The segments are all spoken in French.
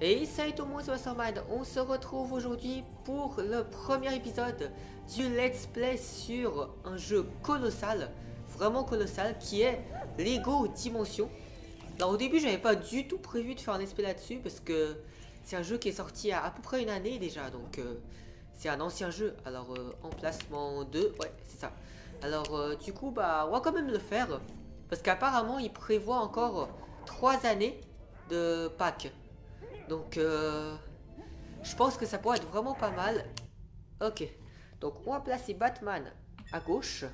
Et salut tout le monde, c'est Wasserman. On se retrouve aujourd'hui pour le premier épisode du Let's Play sur un jeu colossal, vraiment colossal, qui est Lego Dimension. Alors au début, j'avais pas du tout prévu de faire un let's play là-dessus parce que c'est un jeu qui est sorti à peu près une année déjà, donc c'est un ancien jeu. Alors emplacement 2, ouais, c'est ça. Alors du coup, bah, on va quand même le faire parce qu'apparemment, il prévoit encore 3 années de pack. Donc, je pense que ça pourrait être vraiment pas mal. Ok, donc on va placer Batman à gauche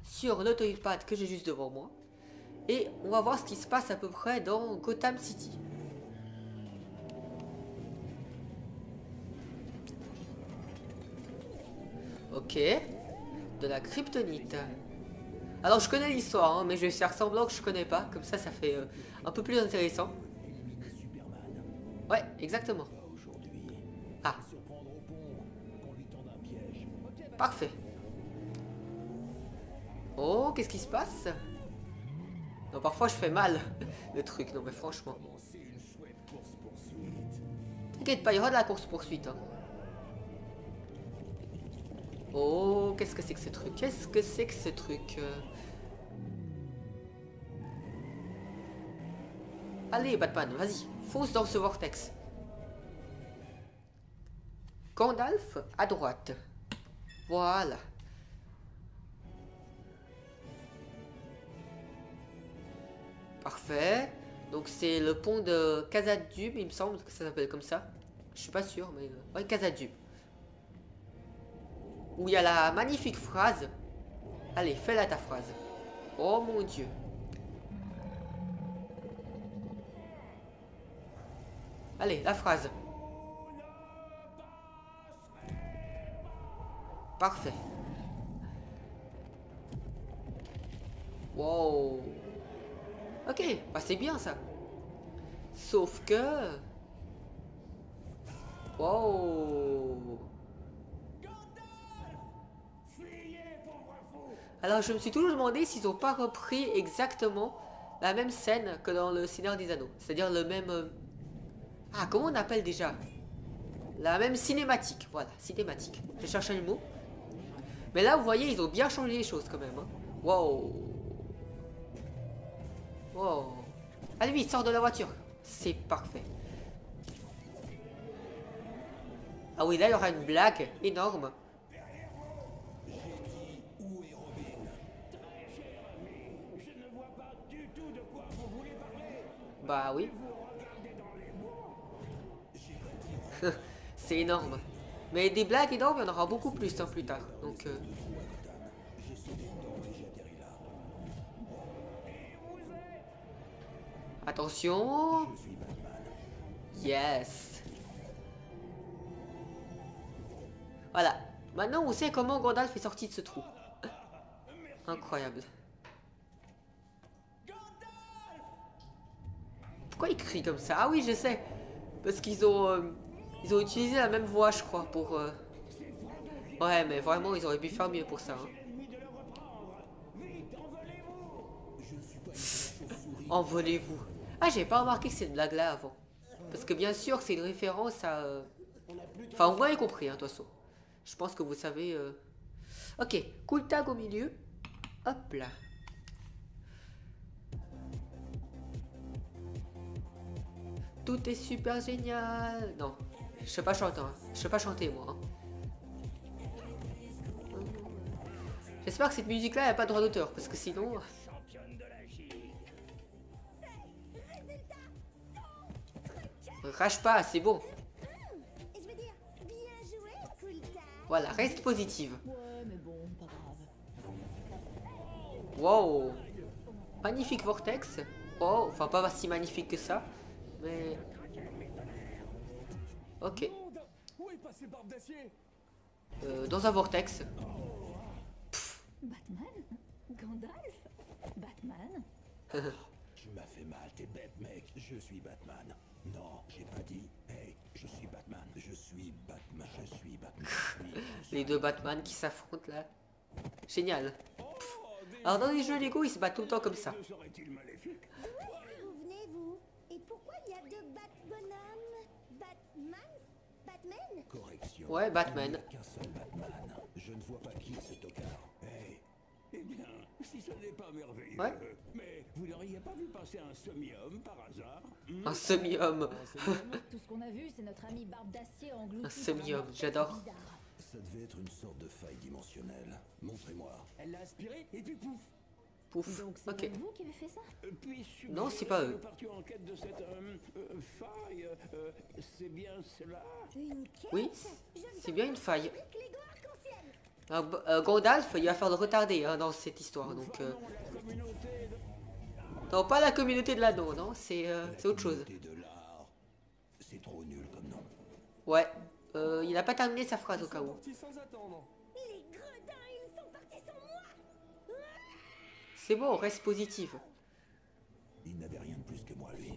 sur l'autoipad que j'ai juste devant moi. Et on va voir ce qui se passe à peu près dans Gotham City. Ok, de la kryptonite. Alors je connais l'histoire, hein, mais je vais faire semblant que je connais pas. Comme ça fait un peu plus intéressant. Ouais, exactement. Ah. Parfait. Oh, qu'est-ce qui se passe? Non, parfois je fais mal le truc, non mais franchement. T'inquiète pas, il y aura de la course-poursuite. Hein. Oh, qu'est-ce que c'est que ce truc? Qu'est-ce que c'est que ce truc? Allez, Batman, vas-y, fonce dans ce vortex. Gandalf à droite. Voilà. Parfait. Donc c'est le pont de Khazad-dûm, il me semble que ça s'appelle comme ça. Je suis pas sûr, mais... ouais, Khazad-dûm. Où il y a la magnifique phrase. Allez, fais-la ta phrase. Oh mon Dieu. Allez, la phrase. Parfait. Wow. Ok, bah c'est bien ça. Sauf que... Wow. Alors je me suis toujours demandé s'ils n'ont pas repris exactement la même scène que dans le Seigneur des Anneaux. C'est-à-dire le même... Ah, comment on appelle déjà? La même cinématique, voilà, cinématique. Je cherchais le mot. Mais là, vous voyez, ils ont bien changé les choses quand même. Hein. Wow. Wow. Allez, vite, sors de la voiture. C'est parfait. Ah oui, là, il y aura une blague énorme. Bah oui. C'est énorme. Mais des blagues énormes, il y en aura beaucoup plus hein, plus tard. Donc... Attention. Yes. Voilà. Maintenant, on sait comment Gandalf est sorti de ce trou. Incroyable. Pourquoi il crie comme ça? Ah oui, je sais. Parce qu'ils ont... ils ont utilisé la même voix, je crois, pour... Ouais, mais vraiment, ils auraient pu faire mieux pour ça. Hein. Envolez-vous. Ah, j'ai pas remarqué que cette blague-là avant. Parce que bien sûr, c'est une référence à... Enfin, vous m'avez compris, hein, de toute façon. Je pense que vous savez... Ok, cool tag au milieu. Hop là. Tout est super génial. Non, je sais pas chanter. Hein. Je sais pas chanter, moi. Hein. J'espère que cette musique-là n'a pas de droit d'auteur, parce que sinon... Rage pas, c'est bon. Voilà, reste positive. Wow. Magnifique vortex. Oh, enfin pas si magnifique que ça. Mais... Ok. Dans un vortex. Pff. Batman? Gandalf? Batman? Tu m'as fait mal, t'es bête, mec. Je suis Batman. Non, j'ai pas dit. Hey, je suis Batman. Je suis Batman. Je suis Batman. Les deux Batman qui s'affrontent là. Génial. Pff. Alors dans les jeux Lego, ils se battent tout le temps comme ça. Souvenez-vous. Et pourquoi il y a deux Bat-bonhommes? Batman? Correction. Ouais, Batman. Il n'y a qu'un seul Batman. Je ne vois pas qui est ce tocard. Hey. Eh bien, si ce n'est pas merveilleux. Ouais. Mais vous n'auriez pas vu passer un semi-homme par hasard? Un semi-homme. Tout ce qu'on a vu, c'est notre ami Barbe d'Acier englouti. Un semi-homme, j'adore. Ça devait être une sorte de faille dimensionnelle. Montrez-moi. Elle l'a aspiré et puis pouf. Pouf. Donc c'est Ok. vous qui avez fait ça? Puis-je Non, suggérer c'est pas que eux. nous partions en quête de cette faille. C'est bien cela. Une quête? Oui, c'est bien une faille. Avec Lego arc-en-ciel. Alors, Gandalf, il va falloir le retarder hein, dans cette histoire. Donc, Formons la communauté de... non, pas la communauté de l'anneau, non, c'est autre chose. Communauté de l'art. C'est trop nul comme nom. Ouais, il n'a pas terminé sa phrase au cas où. Parti sans attendre. Les gredins, ils sont partis sans moi. C'est bon, on reste positif. Il n'avait rien de plus que moi, lui.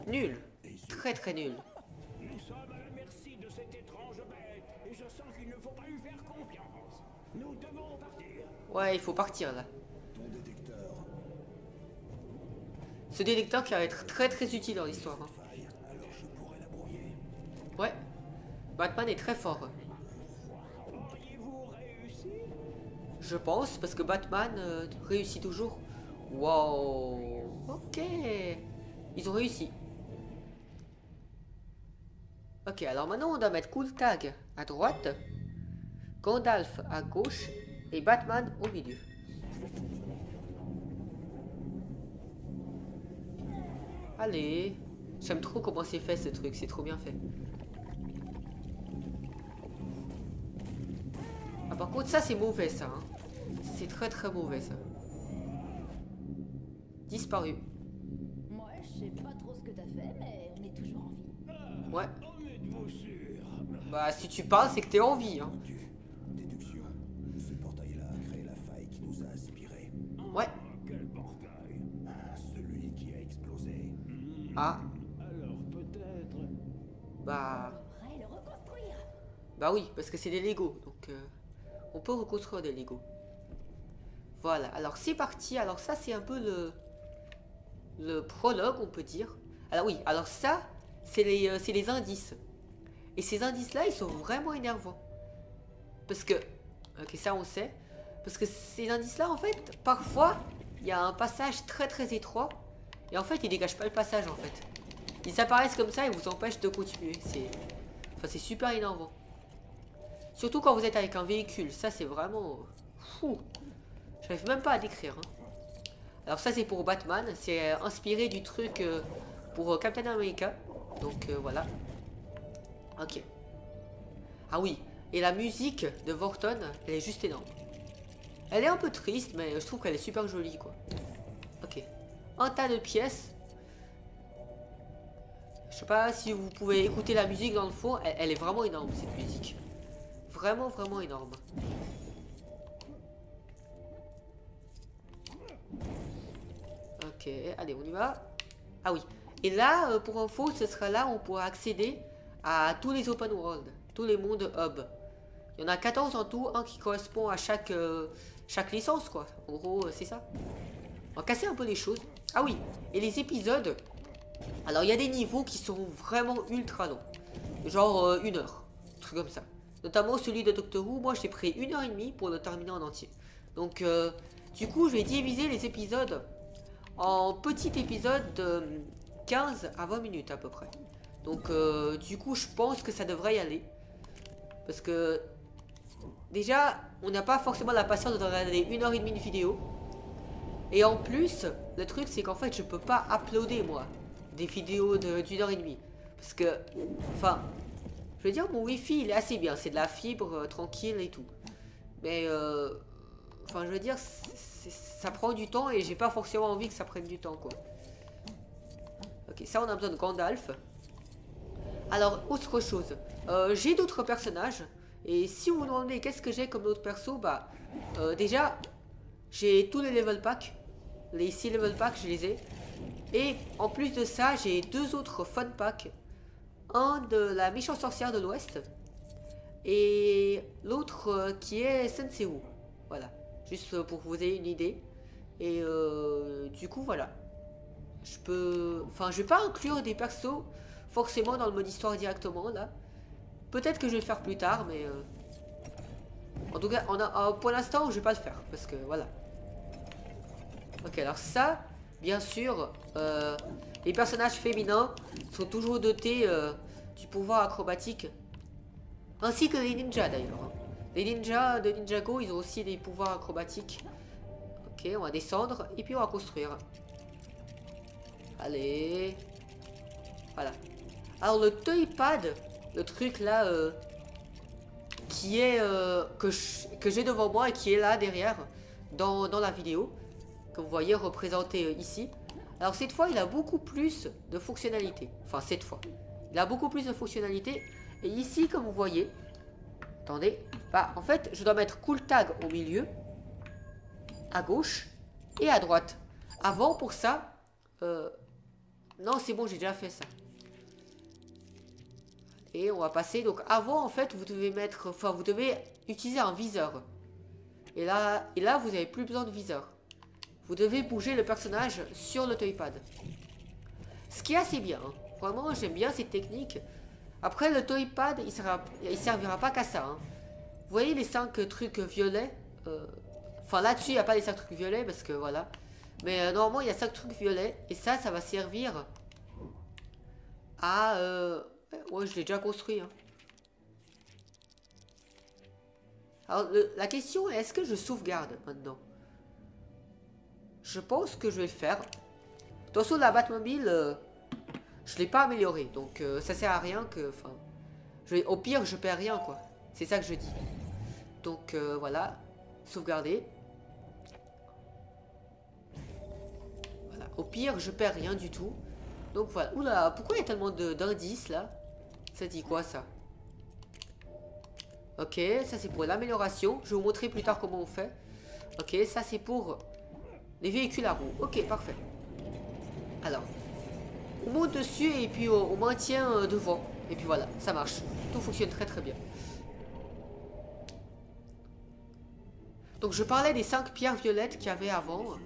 Nul. Très très nul. Nous sommes à la merci de cette étrange bête, et je sens qu'il ne faut pas lui faire confiance. Nous devons partir. Ouais, il faut partir là. Ton détecteur. Ce détecteur qui va être très très utile dans l'histoire. Hein. Faille, alors je pourrais la brouiller. Ouais. Batman est très fort. Auriez-vous réussi? Je pense, parce que Batman réussit toujours. Wow. Ok. Ils ont réussi. Ok, alors maintenant on doit mettre Cool Tag à droite, Gandalf à gauche et Batman au milieu. Allez. J'aime trop comment c'est fait ce truc, c'est trop bien fait. Ah, par contre ça c'est mauvais ça. Hein. C'est très très mauvais ça. Disparu. Moi, je sais pas trop ce que t'as fait, mais on est toujours en vie. Ouais. En êtes-vous sûr? Bah si tu parles c'est que t'es en vie. Hein. Déduction. Ce portail-là a créé la faille qui nous a aspirés. Ouais. Quel portail? Celui qui a explosé. Ah. Alors peut-être... Bah. On devrait le reconstruire. Bah oui, parce que c'est des Lego. Donc on peut reconstruire des Lego. Voilà, alors c'est parti. Alors ça c'est un peu le prologue on peut dire. Alors oui, alors ça c'est les indices. Et ces indices-là ils sont vraiment énervants. Parce que... Ok, ça on sait. Parce que ces indices-là en fait, parfois il y a un passage très très étroit. Et en fait ils dégagent pas le passage en fait. Ils apparaissent comme ça et vous empêchent de continuer. C'est super énervant. Surtout quand vous êtes avec un véhicule. Ça c'est vraiment... Fou. J'arrive même pas à décrire. Hein. Alors ça c'est pour Batman. C'est inspiré du truc pour Captain America. Donc voilà. Ok. Ah oui. Et la musique de Vorton, elle est juste énorme. Elle est un peu triste, mais je trouve qu'elle est super jolie quoi. Ok. Un tas de pièces. Je sais pas si vous pouvez écouter la musique dans le fond. Elle est vraiment énorme cette musique. Vraiment vraiment énorme. Ok, allez, on y va. Ah oui. Et là, pour info, ce sera là où on pourra accéder à tous les open world, tous les mondes hub. Il y en a 14 en tout, un qui correspond à chaque licence, quoi. En gros, c'est ça. On va casser un peu les choses. Ah oui, et les épisodes. Alors, il y a des niveaux qui sont vraiment ultra longs. Genre 1 heure, un truc comme ça. Notamment celui de Doctor Who, moi j'ai pris 1h30 pour le terminer en entier. Donc, du coup, je vais diviser les épisodes en petits épisodes de 15 à 20 minutes à peu près. Donc du coup je pense que ça devrait y aller. Parce que déjà on n'a pas forcément la patience de regarder 1h30 de vidéo. Et en plus le truc c'est qu'en fait je peux pas uploader moi des vidéos d'1h30. Parce que enfin je veux dire mon wifi il est assez bien. C'est de la fibre tranquille et tout. Mais enfin je veux dire ça prend du temps et j'ai pas forcément envie que ça prenne du temps quoi. Ok, ça on a besoin de Gandalf. Alors autre chose, j'ai d'autres personnages. Et si vous vous demandez qu'est-ce que j'ai comme autre perso, bah déjà j'ai tous les level packs. Les 6 level packs je les ai. Et en plus de ça j'ai 2 autres fun packs. Un de la méchante sorcière de l'Ouest. Et l'autre qui est Sensei Wu. Voilà, juste pour que vous ayez une idée. Et du coup voilà. je peux... Enfin, je vais pas inclure des persos forcément dans le mode histoire directement, là. Peut-être que je vais le faire plus tard, mais... En tout cas, pour l'instant, je vais pas le faire, parce que, voilà. Ok, alors ça, bien sûr, les personnages féminins sont toujours dotés du pouvoir acrobatique. Ainsi que les ninjas, d'ailleurs. Les ninjas de Ninjago, ils ont aussi des pouvoirs acrobatiques. Ok, on va descendre, et puis on va construire. Allez. Voilà. Alors le toypad, le truc là qui est que j'ai devant moi et qui est là derrière dans la vidéo, que vous voyez représenté ici. Alors cette fois il a beaucoup plus de fonctionnalités. Enfin cette fois. Il a beaucoup plus de fonctionnalités. Et ici comme vous voyez, attendez, bah en fait je dois mettre cool tag au milieu, à gauche et à droite. Avant pour ça, non c'est bon j'ai déjà fait ça. Et on va passer, donc avant en fait vous devez mettre, enfin vous devez utiliser un viseur. Et là vous n'avez plus besoin de viseur. Vous devez bouger le personnage sur le toypad. Ce qui est assez bien, hein. Vraiment j'aime bien cette technique. Après le toypad il servira pas qu'à ça, hein. Vous voyez les 5 trucs violets, enfin là-dessus il n'y a pas les 5 trucs violets parce que voilà. Mais normalement il y a 5 trucs violets. Et ça va servir à... ouais, je l'ai déjà construit. Hein. Alors, la question est, est-ce que je sauvegarde maintenant? Je pense que je vais le faire. De toute façon, la Batmobile, je ne l'ai pas améliorée. Donc, ça sert à rien que... Enfin, au pire, je perds rien, quoi. C'est ça que je dis. Donc, voilà. Sauvegarder. Voilà. Au pire, je perds rien du tout. Donc, voilà. Oula, pourquoi il y a tellement d'indices, là? Ça dit quoi ça? Ok, ça c'est pour l'amélioration. Je vais vous montrer plus tard comment on fait. Ok, ça c'est pour les véhicules à roues. Ok, parfait. Alors, on monte dessus et puis on maintient devant. Et puis voilà, ça marche. Tout fonctionne très très bien. Donc je parlais des 5 pierres violettes qu'il y avait avant.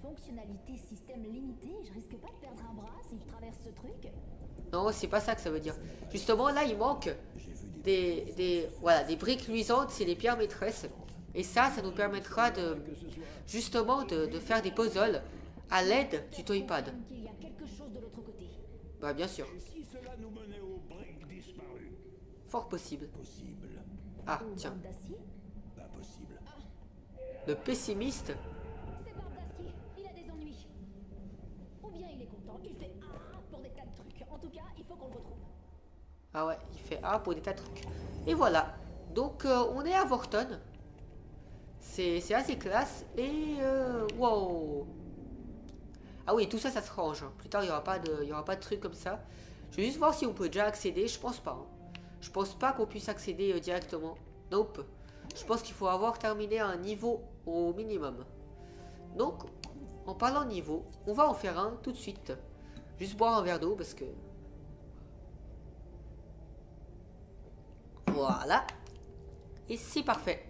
Fonctionnalité système limité, je risque pas de perdre un bras si je traverse ce truc. Non, c'est pas ça que ça veut dire. Justement, là, il manque voilà, des briques luisantes, c'est les pierres maîtresses. Et ça nous permettra de, justement, de faire des puzzles à l'aide du toypad. Il y a quelque chose de l'autre côté. Bah, bien sûr. Si cela nous menait aux briques disparues? Fort possible. Possible. Ah, Aux tiens. bandes d'acier. Pas possible. Le pessimiste. C'est barbe d'acier, il a des ennuis. Ou bien il est content, il fait pour des tas de trucs. En tout cas, il faut qu'on le retrouve. Ah ouais, il fait A pour des tas de trucs. Et voilà. Donc, on est à Vorton. C'est assez classe. Et, wow. Ah oui, tout ça, ça se range. Hein. Plus tard, il n'y aura pas de trucs comme ça. Je vais juste voir si on peut déjà accéder. Je pense pas. Hein. Je pense pas qu'on puisse accéder directement. Nope. Je pense qu'il faut avoir terminé un niveau au minimum. Donc, en parlant niveau, on va en faire un tout de suite. Juste boire un verre d'eau parce que... Voilà. Et c'est parfait.